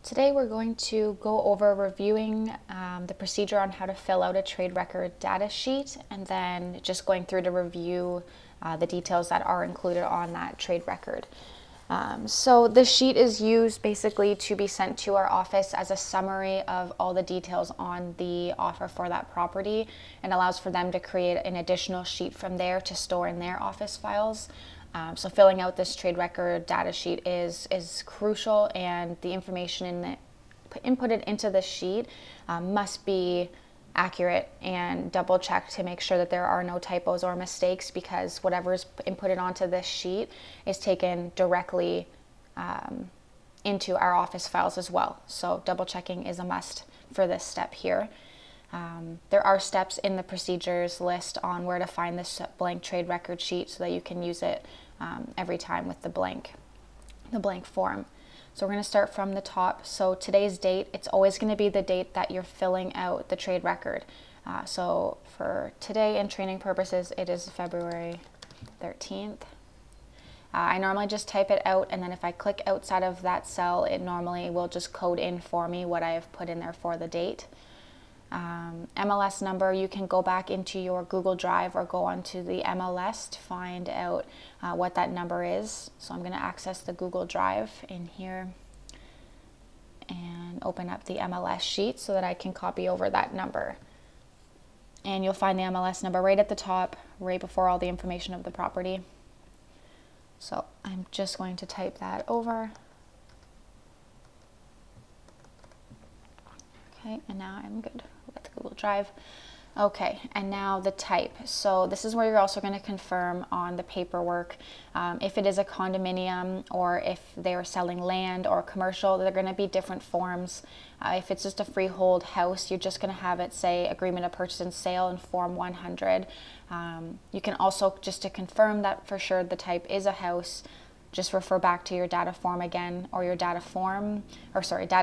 Today we're going to go over reviewing the procedure on how to fill out a trade record data sheet, and then just going through to review the details that are included on that trade record. So the sheet is used basically to be sent to our office as a summary of all the details on the offer for that property, and allows for them to create an additional sheet from there to store in their office files. So filling out this trade record data sheet is crucial, and the information inputted into the sheet must be accurate and double checked to make sure that there are no typos or mistakes, because whatever is inputted onto this sheet is taken directly into our office files as well. So double checking is a must for this step here. There are steps in the procedures list on where to find this blank trade record sheet so that you can use it every time with the blank form. So we're going to start from the top. So today's date, it's always going to be the date that you're filling out the trade record. So for today and training purposes, it is February 13th. I normally just type it out, and then if I click outside of that cell, it normally will just code in for me what I have put in there for the date. MLS number, you can go back into your Google Drive or go onto the MLS to find out what that number is. So I'm going to access the Google Drive in here and open up the MLS sheet so that I can copy over that number. And you'll find the MLS number right at the top, right before all the information of the property. So I'm just going to type that over. Okay, and now I'm good with Google Drive. Okay, and now the type. So this is where you're also going to confirm on the paperwork if it is a condominium or if they are selling land or commercial. They're going to be different forms. If it's just a freehold house, you're just going to have it say agreement of purchase and sale in form 100. You can also, just to confirm that for sure the type is a house, just refer back to your data form again, or your data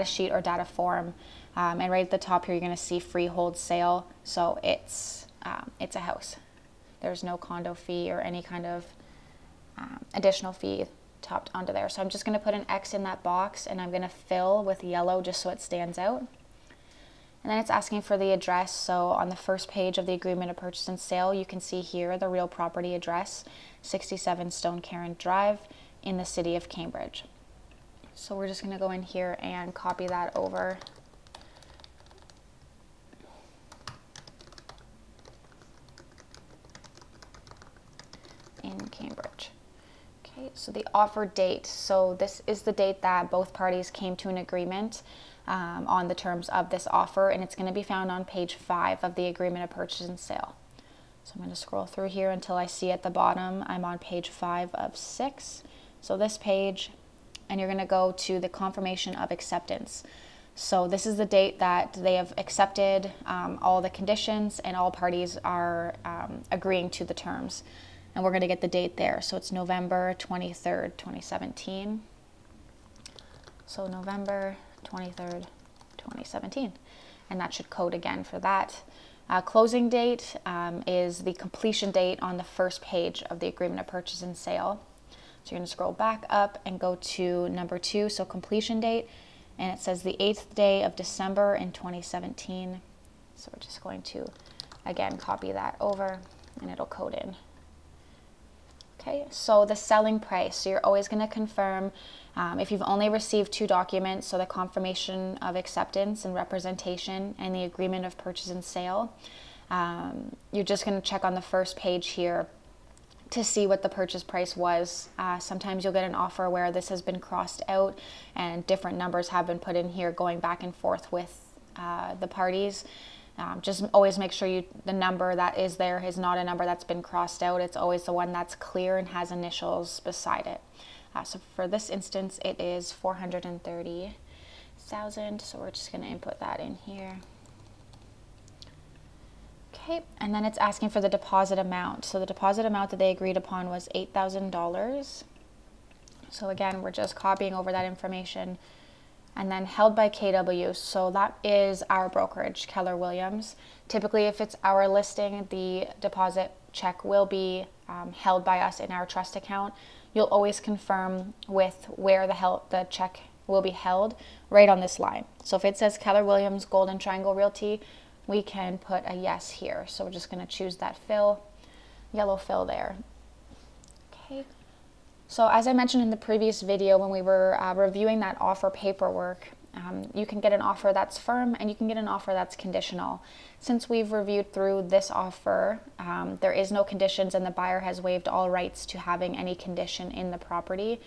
sheet or data form. And right at the top here, you're going to see freehold sale. So it's a house. There's no condo fee or any kind of additional fee topped onto there. So I'm just going to put an X in that box, and I'm going to fill with yellow just so it stands out. And then it's asking for the address. So on the first page of the agreement of purchase and sale, you can see here the real property address, 67 Stone Cairn Drive in the city of Cambridge. So we're just going to go in here and copy that over. In Cambridge. Okay, so the offer date. So this is the date that both parties came to an agreement on the terms of this offer, and it's going to be found on page 5 of the agreement of purchase and sale. So I'm going to scroll through here until I see at the bottom I'm on page 5 of 6. So this page, and you're going to go to the confirmation of acceptance. So this is the date that they have accepted all the conditions and all parties are agreeing to the terms. And we're going to get the date there. So it's November 23rd, 2017. So November 23rd, 2017. And that should code again for that. Closing date is the completion date on the first page of the agreement of purchase and sale. So you're going to scroll back up and go to number 2, so completion date. And it says the 8th day of December in 2017. So we're just going to, again, copy that over, and it'll code in. Okay, so the selling price, so you're always going to confirm if you've only received 2 documents, so the confirmation of acceptance and representation and the agreement of purchase and sale. You're just going to check on the first page here to see what the purchase price was. Sometimes you'll get an offer where this has been crossed out and different numbers have been put in here going back and forth with the parties. Just always make sure the number that is there is not a number that's been crossed out. It's always the one that's clear and has initials beside it. So for this instance, it is 430,000. So we're just going to input that in here. Okay, and then it's asking for the deposit amount. So the deposit amount that they agreed upon was $8,000. So again, we're just copying over that information. And then held by KW, so that is our brokerage, Keller Williams. Typically, if it's our listing, the deposit check will be held by us in our trust account. You'll always confirm with where the check will be held right on this line. So if it says Keller Williams Golden Triangle Realty, we can put a yes here. So we're just going to choose that fill, yellow fill there. Okay. So as I mentioned in the previous video when we were reviewing that offer paperwork, you can get an offer that's firm and you can get an offer that's conditional. Since we've reviewed through this offer, there is no conditions and the buyer has waived all rights to having any condition in the property.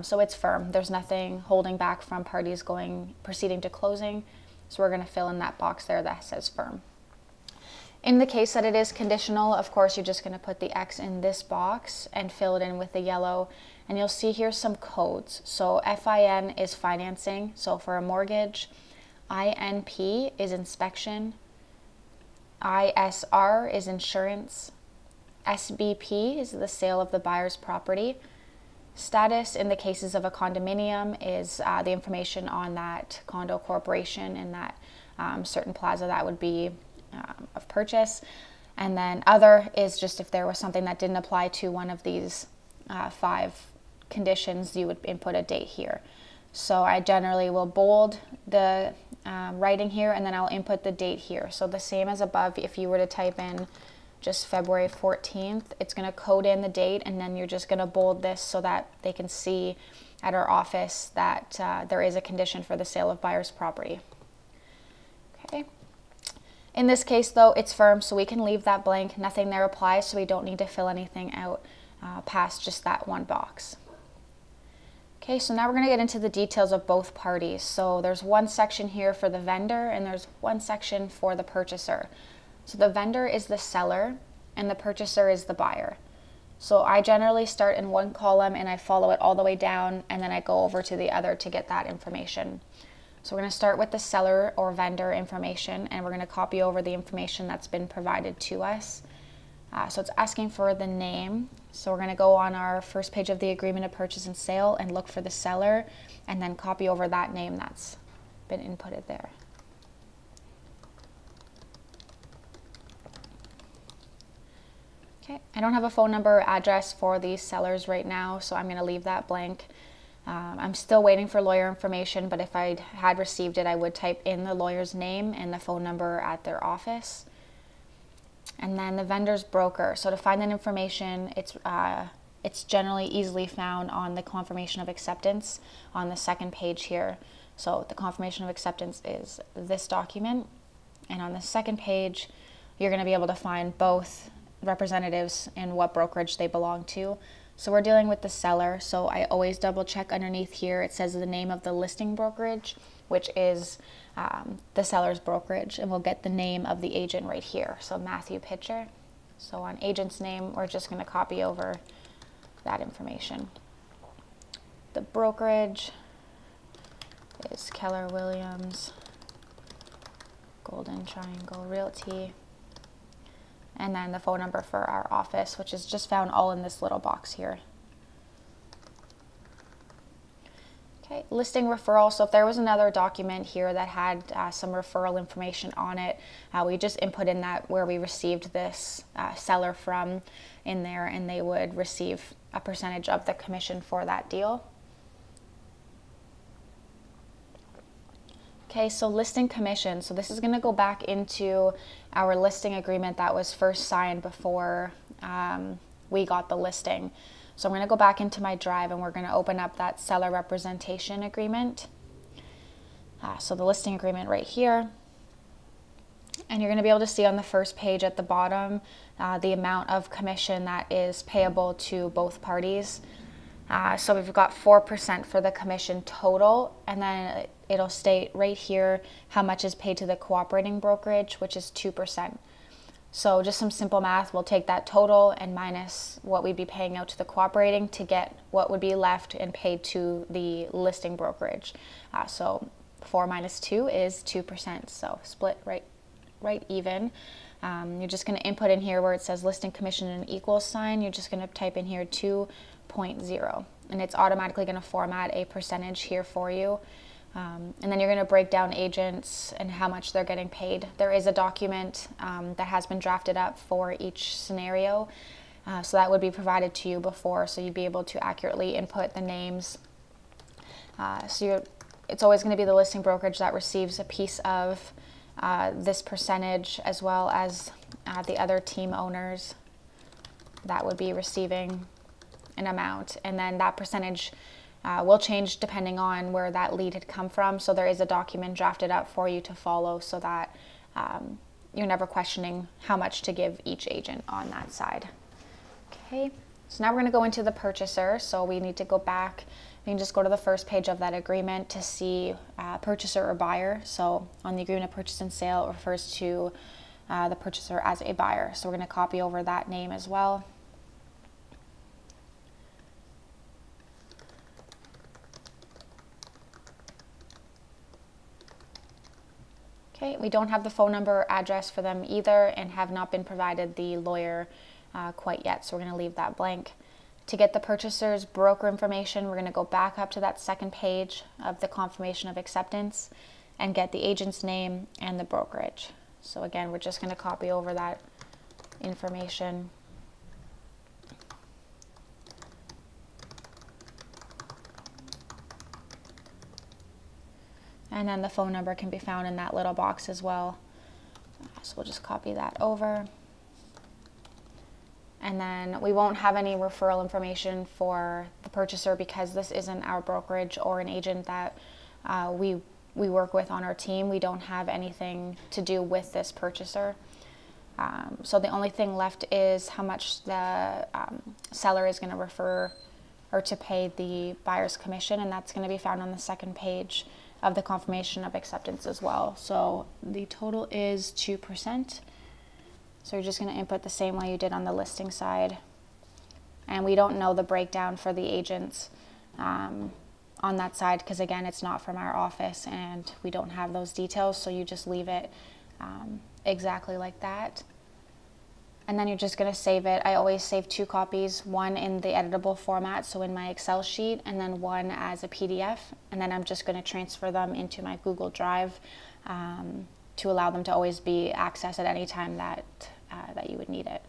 So it's firm. There's nothing holding back from parties proceeding to closing. So we're going to fill in that box there that says firm. In the case that it is conditional, of course, you're just going to put the X in this box and fill it in with the yellow. And you'll see here some codes. So FIN is financing. So for a mortgage, INP is inspection, ISR is insurance, SBP is the sale of the buyer's property. Status in the cases of a condominium is the information on that condo corporation and that certain plaza that would be of purchase. And then other is just if there was something that didn't apply to one of these 5 conditions, you would input a date here. So I generally will bold the writing here and then I'll input the date here. So the same as above, if you were to type in just February 14th, it's going to code in the date and then you're just going to bold this so that they can see at our office that there is a condition for the sale of buyer's property. Okay. In this case though, it's firm, so we can leave that blank. Nothing there applies, so we don't need to fill anything out past just that one box. Okay, so now we're going to get into the details of both parties. So there's one section here for the vendor and there's one section for the purchaser. So the vendor is the seller and the purchaser is the buyer. So I generally start in one column and I follow it all the way down and then I go over to the other to get that information. So we're going to start with the seller or vendor information and we're going to copy over the information that's been provided to us. So it's asking for the name. So we're going to go on our first page of the agreement of purchase and sale and look for the seller and then copy over that name that's been inputted there. Okay, I don't have a phone number or address for these sellers right now, so I'm going to leave that blank. I'm still waiting for lawyer information, but if I had received it, I would type in the lawyer's name and the phone number at their office. And then the vendor's broker. So to find that information, it's generally easily found on the confirmation of acceptance on the second page here. So the confirmation of acceptance is this document. And on the second page, you're going to be able to find both representatives and what brokerage they belong to. So we're dealing with the seller, so I always double check underneath here. It says the name of the listing brokerage, which is the seller's brokerage, and we'll get the name of the agent right here. So Matthew Pitcher. So on agent's name, we're just going to copy over that information. The brokerage is Keller Williams Golden Triangle Realty. And then the phone number for our office, which is just found all in this little box here. Okay, listing referral. So if there was another document here that had some referral information on it, we just input in that where we received this seller from in there, and they would receive a percentage of the commission for that deal. Okay, so listing commission. So this is going to go back into our listing agreement that was first signed before we got the listing. So I'm going to go back into my drive and we're going to open up that seller representation agreement. So the listing agreement right here. And you're going to be able to see on the first page at the bottom the amount of commission that is payable to both parties. So we've got 4% for the commission total, and then it'll state right here how much is paid to the cooperating brokerage, which is 2%. So just some simple math, we'll take that total and minus what we'd be paying out to the cooperating to get what would be left and paid to the listing brokerage. So 4 minus 2 is 2%, so split right even. You're just going to input in here where it says listing commission and equals sign. You're just going to type in here 2.0, and it's automatically going to format a percentage here for you. And then you're going to break down agents and how much they're getting paid. There is a document that has been drafted up for each scenario, so that would be provided to you before, so you'd be able to accurately input the names It's always going to be the listing brokerage that receives a piece of this percentage, as well as the other team owners that would be receiving an amount. And then that percentage will change depending on where that lead had come from. So there is a document drafted up for you to follow, so that you're never questioning how much to give each agent on that side. Okay, so now we're going to go into the purchaser. So we need to go back. You can just go to the first page of that agreement to see purchaser or buyer. So on the agreement of purchase and sale, it refers to the purchaser as a buyer. So we're going to copy over that name as well. Okay, we don't have the phone number or address for them either, and have not been provided the lawyer quite yet, so we're going to leave that blank. To get the purchaser's broker information, we're going to go back up to that second page of the confirmation of acceptance and get the agent's name and the brokerage. So again, we're just going to copy over that information. And then the phone number can be found in that little box as well. So we'll just copy that over. And then we won't have any referral information for the purchaser, because this isn't our brokerage or an agent that we work with on our team. We don't have anything to do with this purchaser. So the only thing left is how much the seller is going to refer or to pay the buyer's commission, and that's going to be found on the second page of the confirmation of acceptance as well. So the total is 2%. So you're just going to input the same way you did on the listing side. And we don't know the breakdown for the agents on that side, because again, it's not from our office and we don't have those details. So you just leave it exactly like that. And then you're just going to save it. I always save 2 copies, one in the editable format, so in my Excel sheet, and then one as a PDF. And then I'm just going to transfer them into my Google Drive to allow them to always be accessed at any time that you would need it.